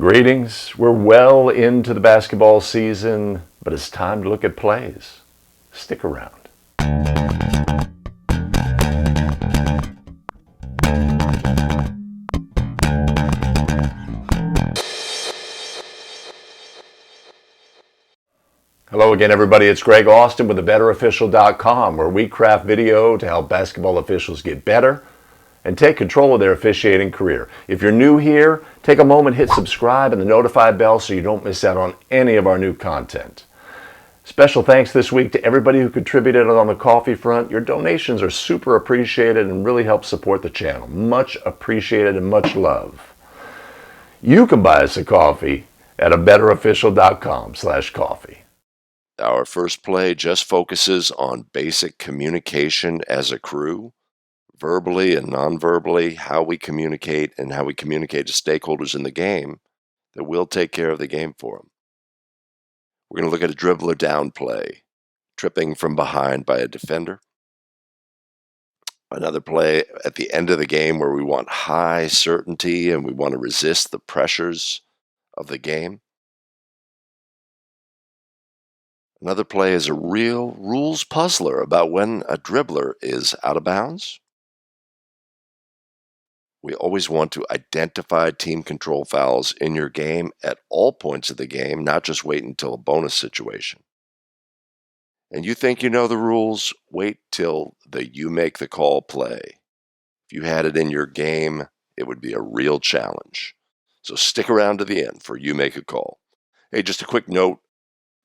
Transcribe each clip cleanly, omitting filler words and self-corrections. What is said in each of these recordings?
Greetings. We're well into the basketball season, but it's time to look at plays. Stick around. Hello again, everybody. It's Greg Austin with thebetterofficial.com, where we craft video to help basketball officials get better and take control of their officiating career. If you're new here, take a moment, hit subscribe and the notify bell so you don't miss out on any of our new content. Special thanks this week to everybody who contributed on the coffee front. Your donations are super appreciated and really help support the channel. Much appreciated and much love. You can buy us a coffee at abetterofficial.com/coffee. Our first play just focuses on basic communication as a crew, verbally and non-verbally, how we communicate and how we communicate to stakeholders in the game that will take care of the game for them. We're going to look at a dribbler down play, tripping from behind by a defender. Another play at the end of the game where we want high certainty and we want to resist the pressures of the game. Another play is a real rules puzzler about when a dribbler is out of bounds. We always want to identify team control fouls in your game at all points of the game, not just wait until a bonus situation. And you think you know the rules? Wait till you make the call play. If you had it in your game, it would be a real challenge. So stick around to the end for you make a call. Hey, just a quick note.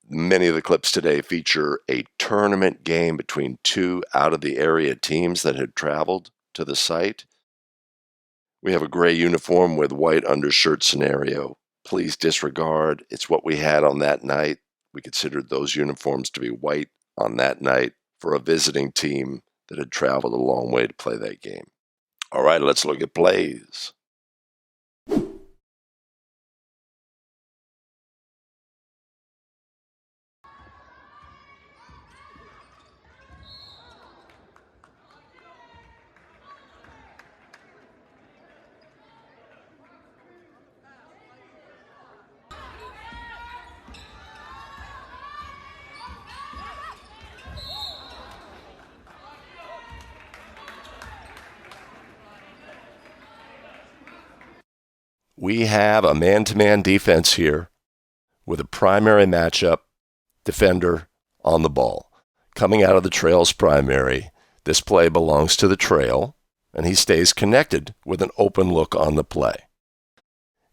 Many of the clips today feature a tournament game between two out-of-the-area teams that had traveled to the site. We have a gray uniform with white undershirt scenario. Please disregard. It's what we had on that night. We considered those uniforms to be white on that night for a visiting team that had traveled a long way to play that game. All right, let's look at plays. We have a man-to-man defense here with a primary matchup defender on the ball. Coming out of the trail's primary, this play belongs to the trail, and he stays connected with an open look on the play.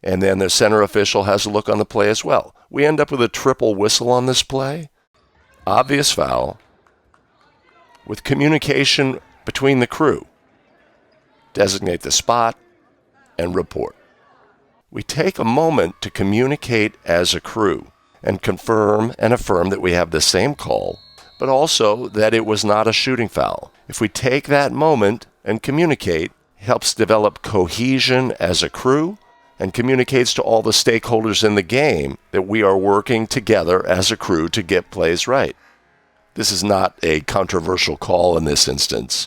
And then the center official has a look on the play as well. We end up with a triple whistle on this play. Obvious foul with communication between the crew. Designate the spot and report. We take a moment to communicate as a crew and confirm and affirm that we have the same call, but also that it was not a shooting foul. If we take that moment and communicate, it helps develop cohesion as a crew and communicates to all the stakeholders in the game that we are working together as a crew to get plays right. This is not a controversial call in this instance,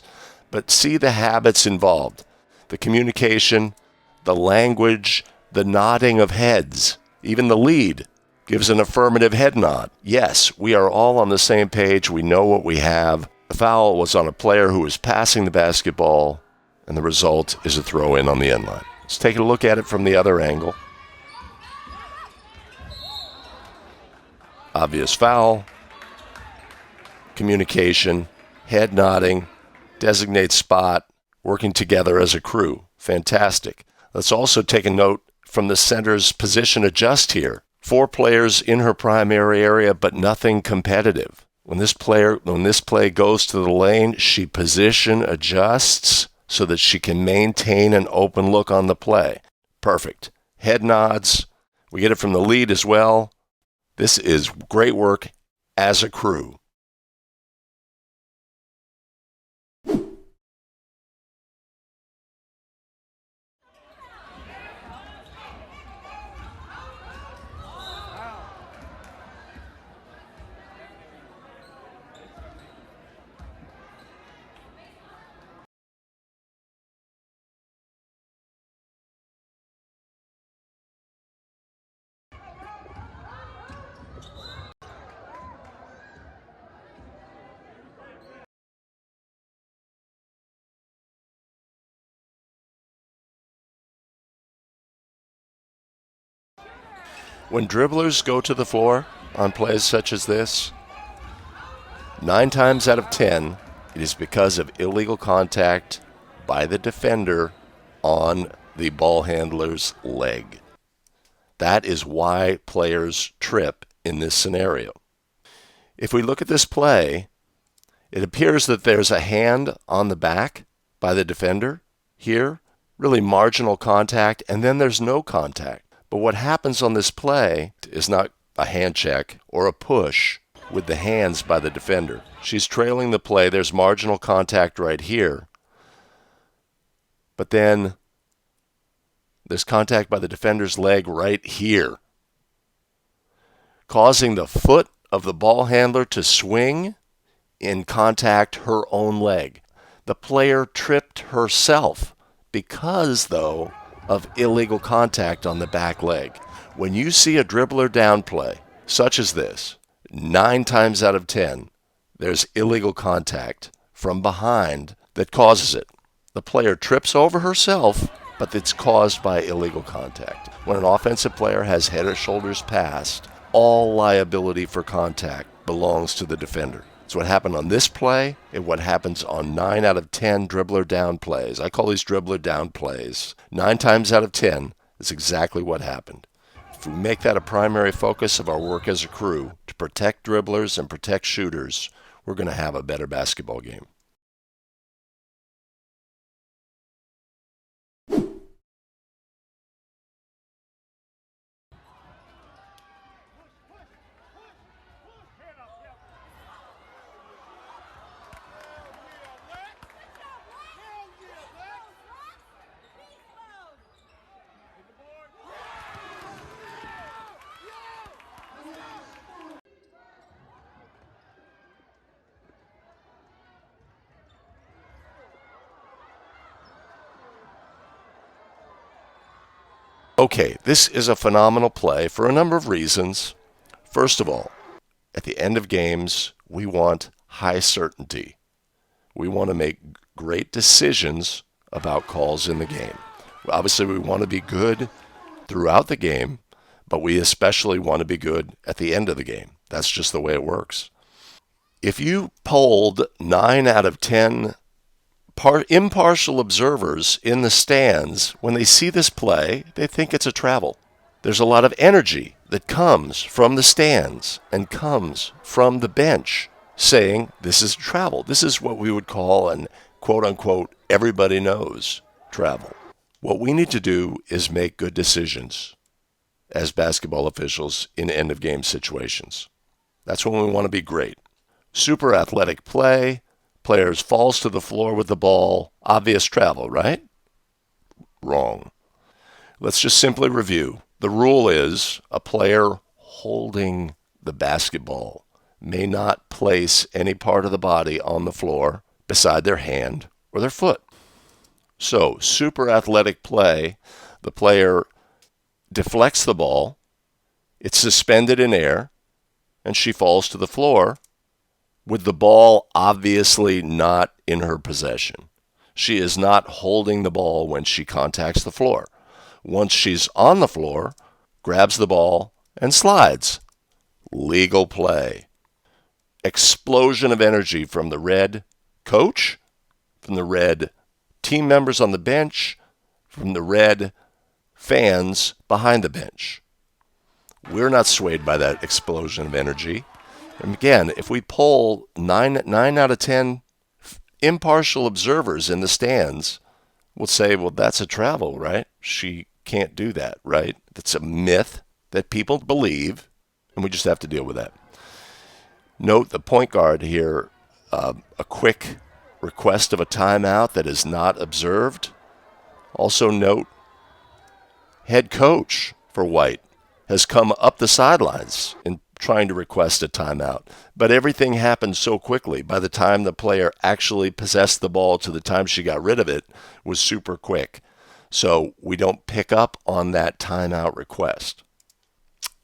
but see the habits involved, the communication, the language, the nodding of heads. Even the lead gives an affirmative head nod. Yes, we are all on the same page. We know what we have. The foul was on a player who was passing the basketball, and the result is a throw in on the end line. Let's take a look at it from the other angle. Obvious foul, communication, head nodding, designate spot, working together as a crew. Fantastic. Let's also take a note from the center's position adjust here. 4 players in her primary area, but nothing competitive. When this play goes to the lane, she position adjusts so that she can maintain an open look on the play. Perfect. Head nods. We get it from the lead as well. This is great work as a crew. When dribblers go to the floor on plays such as this, 9 times out of 10, it is because of illegal contact by the defender on the ball handler's leg. That is why players trip in this scenario. If we look at this play, it appears that there's a hand on the back by the defender here, really marginal contact, and then there's no contact. But what happens on this play is not a hand check or a push with the hands by the defender. She's trailing the play. There's marginal contact right here. But then there's contact by the defender's leg right here, causing the foot of the ball handler to swing and contact her own leg. The player tripped herself because, though, of illegal contact on the back leg. When you see a dribbler down play, such as this, 9 times out of 10, there's illegal contact from behind that causes it. The player trips over herself, but it's caused by illegal contact. When an offensive player has head or shoulders passed, all liability for contact belongs to the defender. It's what happened on this play and what happens on 9 out of 10 dribbler down plays. I call these dribbler down plays. 9 times out of 10 is exactly what happened. If we make that a primary focus of our work as a crew to protect dribblers and protect shooters, we're going to have a better basketball game. Okay, this is a phenomenal play for a number of reasons. First of all, at the end of games, we want high certainty. We want to make great decisions about calls in the game. Obviously, we want to be good throughout the game, but we especially want to be good at the end of the game. That's just the way it works. If you polled 9 out of 10 impartial observers in the stands, when they see this play, they think it's a travel. There's a lot of energy that comes from the stands and comes from the bench saying this is travel. This is what we would call an quote-unquote everybody knows travel. What we need to do is make good decisions as basketball officials in end-of-game situations. That's when we want to be great. Super athletic play. Players falls to the floor with the ball. Obvious travel, right? Wrong. Let's just simply review. The rule is a player holding the basketball may not place any part of the body on the floor beside their hand or their foot. So, super athletic play, the player deflects the ball, it's suspended in air, and she falls to the floor with the ball obviously not in her possession. She is not holding the ball when she contacts the floor. Once she's on the floor, grabs the ball and slides. Legal play. Explosion of energy from the red coach, from the red team members on the bench, from the red fans behind the bench. We're not swayed by that explosion of energy. And again, if we poll 9 out of 10 impartial observers in the stands, we'll say, well, that's a travel, right? She can't do that, right? That's a myth that people believe, and we just have to deal with that. Note the point guard here, a quick request of a timeout that is not observed. Also note, head coach for White has come up the sidelines in trying to request a timeout. But everything happened so quickly. By the time the player actually possessed the ball to the time she got rid of it was super quick. So we don't pick up on that timeout request.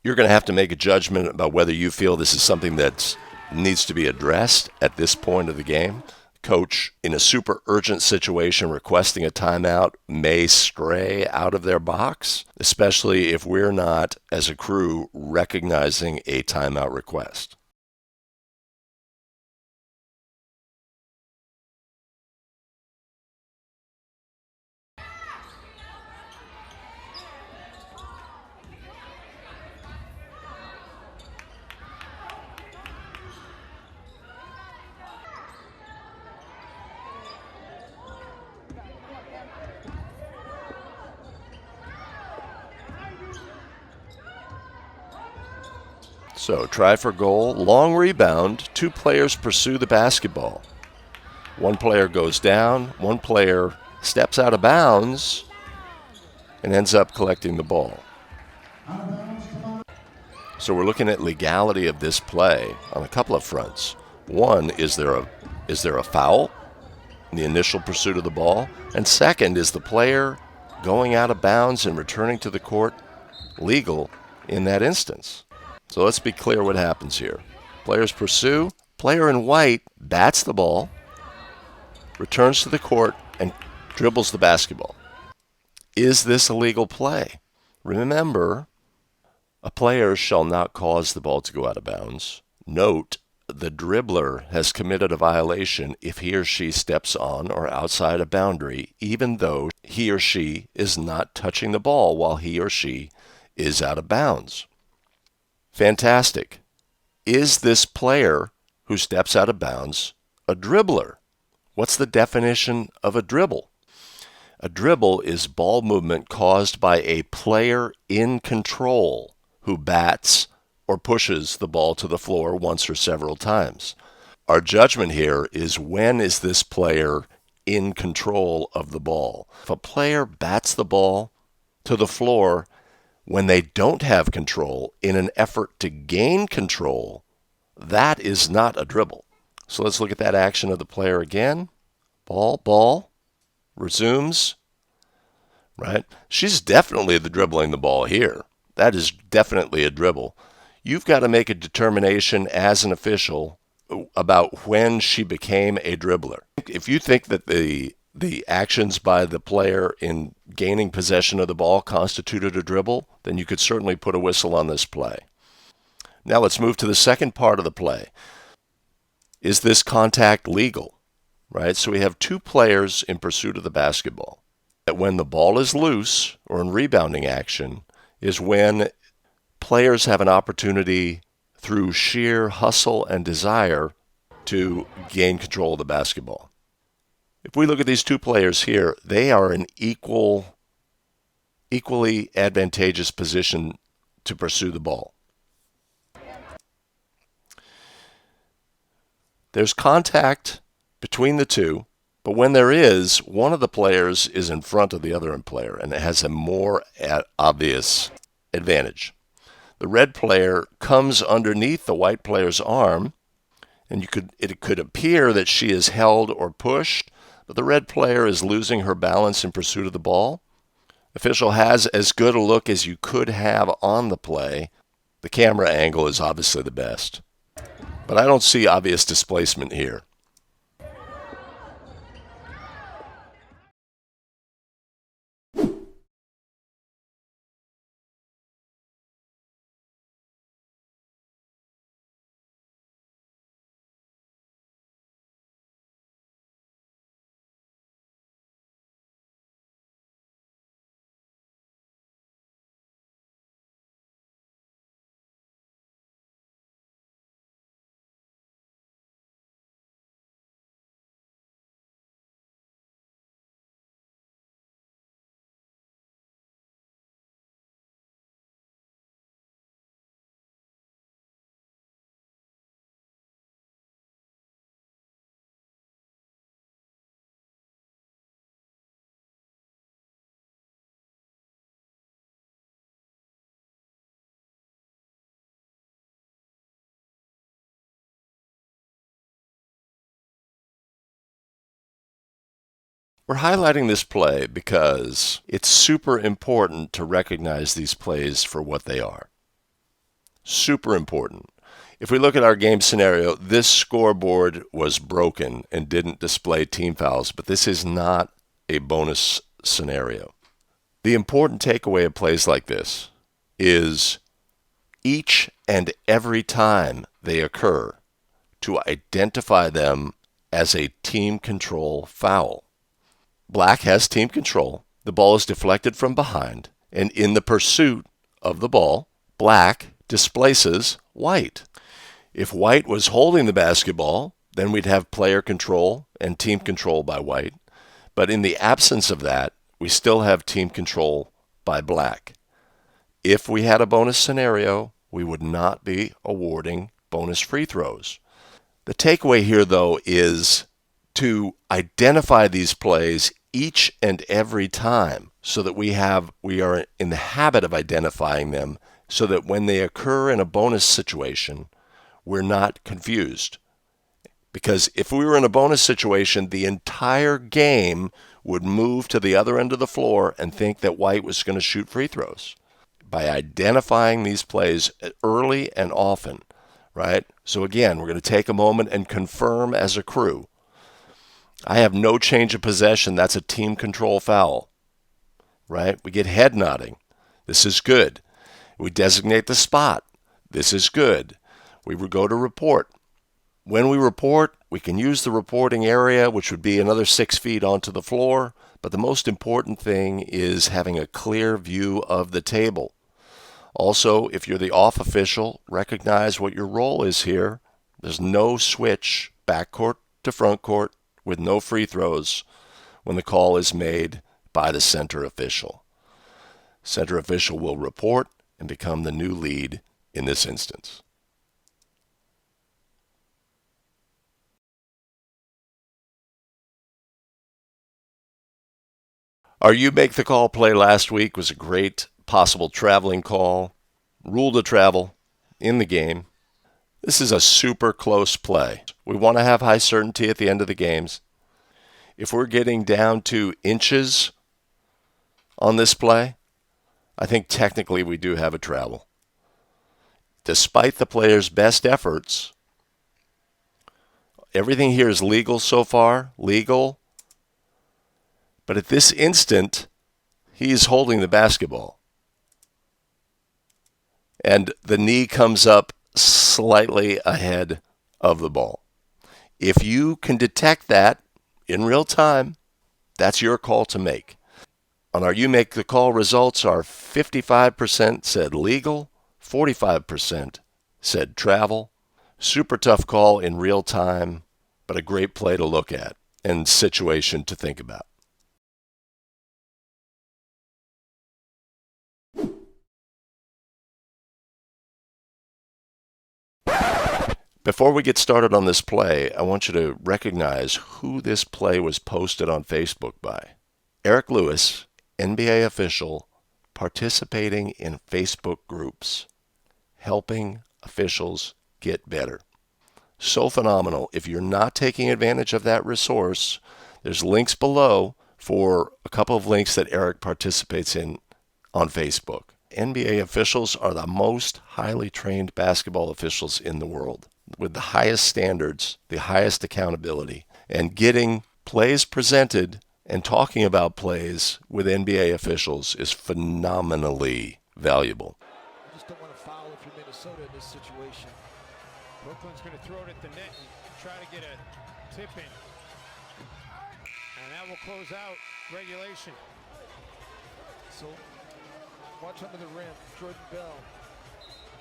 You're going to have to make a judgment about whether you feel this is something that needs to be addressed at this point of the game. coach in a super urgent situation requesting a timeout may stray out of their box, especially if we're not, as a crew, recognizing a timeout request. So, try for goal, long rebound, 2 players pursue the basketball. 1 player goes down, 1 player steps out of bounds and ends up collecting the ball. So we're looking at legality of this play on a couple of fronts. One, is there a foul in the initial pursuit of the ball? And second, is the player going out of bounds and returning to the court legal in that instance? So let's be clear what happens here. Players pursue. Player in white bats the ball, returns to the court, and dribbles the basketball. Is this a legal play? Remember, a player shall not cause the ball to go out of bounds. Note, the dribbler has committed a violation if he or she steps on or outside a boundary, even though he or she is not touching the ball while he or she is out of bounds. Fantastic. Is this player who steps out of bounds a dribbler? What's the definition of a dribble? A dribble is ball movement caused by a player in control who bats or pushes the ball to the floor once or several times. Our judgment here is, when is this player in control of the ball? If a player bats the ball to the floor when they don't have control in an effort to gain control, that is not a dribble. So let's look at that action of the player again. Ball, resumes, right? She's definitely dribbling the ball here. That is definitely a dribble. You've got to make a determination as an official about when she became a dribbler. If you think that the actions by the player in gaining possession of the ball constituted a dribble, then you could certainly put a whistle on this play. Now let's move to the second part of the play. Is this contact legal? Right? So we have 2 players in pursuit of the basketball. That when the ball is loose, or in rebounding action, is when players have an opportunity through sheer hustle and desire to gain control of the basketball. If we look at these 2 players here, they are in equally advantageous position to pursue the ball. There's contact between the 2, but when there is, one of the players is in front of the other player, and it has a more obvious advantage. The red player comes underneath the white player's arm, and it could appear that she is held or pushed, but the red player is losing her balance in pursuit of the ball. Official has as good a look as you could have on the play. The camera angle is obviously the best, but I don't see obvious displacement here. We're highlighting this play because it's super important to recognize these plays for what they are. Super important. If we look at our game scenario, this scoreboard was broken and didn't display team fouls, but this is not a bonus scenario. The important takeaway of plays like this is each and every time they occur, to identify them as a team control foul. Black has team control. The ball is deflected from behind, and in the pursuit of the ball, black displaces white. If white was holding the basketball, then we'd have player control and team control by white. But in the absence of that, we still have team control by black. If we had a bonus scenario, we would not be awarding bonus free throws. The takeaway here, though, is to identify these plays each and every time so that we are in the habit of identifying them so that when they occur in a bonus situation, we're not confused. Because if we were in a bonus situation, the entire game would move to the other end of the floor and think that white was going to shoot free throws. By identifying these plays early and often, right? So again, we're going to take a moment and confirm as a crew. I have no change of possession. That's a team control foul, right? We get head nodding. This is good. We designate the spot. This is good. We would go to report. When we report, we can use the reporting area, which would be another 6 feet onto the floor. But the most important thing is having a clear view of the table. Also, if you're the off official, recognize what your role is here. There's no switch backcourt to front court with no free throws when the call is made by the center official. Center official will report and become the new lead in this instance. Our You Make the Call play last week was a great possible traveling call. Rule to travel in the game. This is a super close play. We want to have high certainty at the end of the games. If we're getting down to inches on this play, I think technically we do have a travel. Despite the player's best efforts, everything here is legal so far, legal. But at this instant, he's holding the basketball. And the knee comes up slightly ahead of the ball. If you can detect that in real time, that's your call to make. On our You Make the Call results, our 55% said legal, 45% said travel. Super tough call in real time, but a great play to look at and situation to think about. Before we get started on this play, I want you to recognize who this play was posted on Facebook by. Eric Lewis, NBA official, participating in Facebook groups, helping officials get better. So phenomenal. If you're not taking advantage of that resource, there's links below for a couple of links that Eric participates in on Facebook. NBA officials are the most highly trained basketball officials in the world, with the highest standards, the highest accountability, and getting plays presented and talking about plays with NBA officials is phenomenally valuable. You just don't want to foul if you're Minnesota in this situation. Brooklyn's going to throw it at the net and try to get a tip in. And that will close out regulation. So, watch under the rim, Jordan Bell.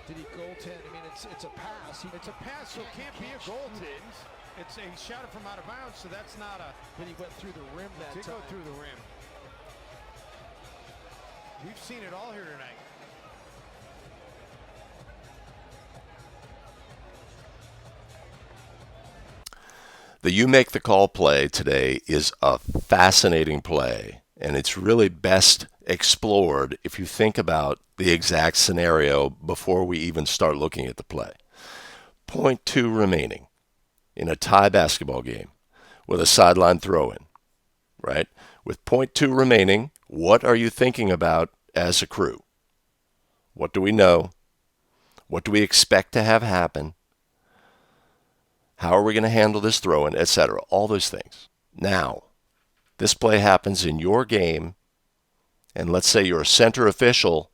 Did he goaltend? I mean, it's a pass. It's a pass, so it can't be a goaltend. It's he shot it from out of bounds, so that's not a. But he went through the rim that Did time. go through the rim. We've seen it all here tonight. The You Make the Call play today is a fascinating play, and it's really best explored if you think about the exact scenario before we even start looking at the play. 0.2 remaining in a tie basketball game with a sideline throw-in, right? With 0.2 remaining, what are you thinking about as a crew? What do we know? What do we expect to have happen? How are we going to handle this throw-in, etc. All those things. Now, this play happens in your game, and let's say your center official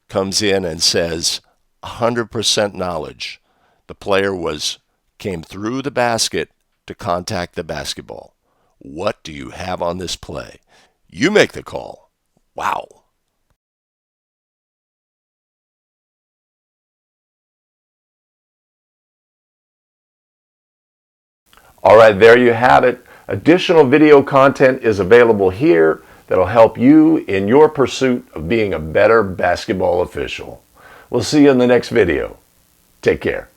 comes in and says 100% knowledge. The player came through the basket to contact the basketball. What do you have on this play? You make the call. Wow. All right, there you have it. Additional video content is available here that'll help you in your pursuit of being a better basketball official. We'll see you in the next video. Take care.